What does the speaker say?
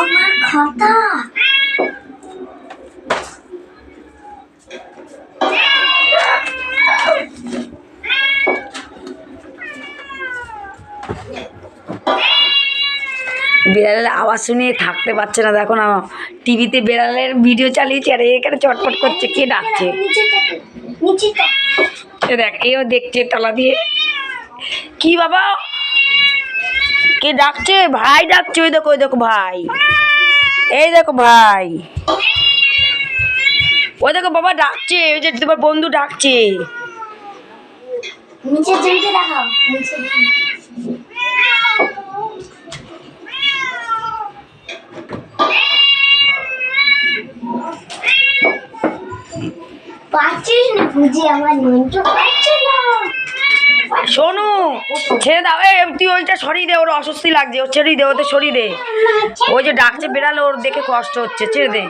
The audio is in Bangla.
আমার খাতা বিড়ালের আওয়াজ শুনে থাকতে পারছে না। দেখো না, টিভিতে বিড়ালের ভিডিও চালিয়েছে আর এখানে চটপট করছে। কে ডাকছে? দেখ, এও দেখছে তলা দিয়ে। কি বাবা, কে ডাকছে? ভাই ডাকছে। ওই দেখো, ওই দেখো ভাই, এই দেখো ভাই, ওই দেখো বাবা ডাকছে। ওই যে তোমার বন্ধু ডাকছে। নিচে যেতে দেখাও, নিচে পাচ্ছিস না বুঝি, আমার মনটা পাচ্ছে না। শোনো, ছেড়ে দাও। তুই ওইটা সরিয়ে দে, ওর অস্বস্তি লাগছে। ও ছেড়ে দে, ওতে সরিয়ে দে। ওই যে ডাকছে বেড়াল, ওর দেখে কষ্ট হচ্ছে, ছেড়ে দে।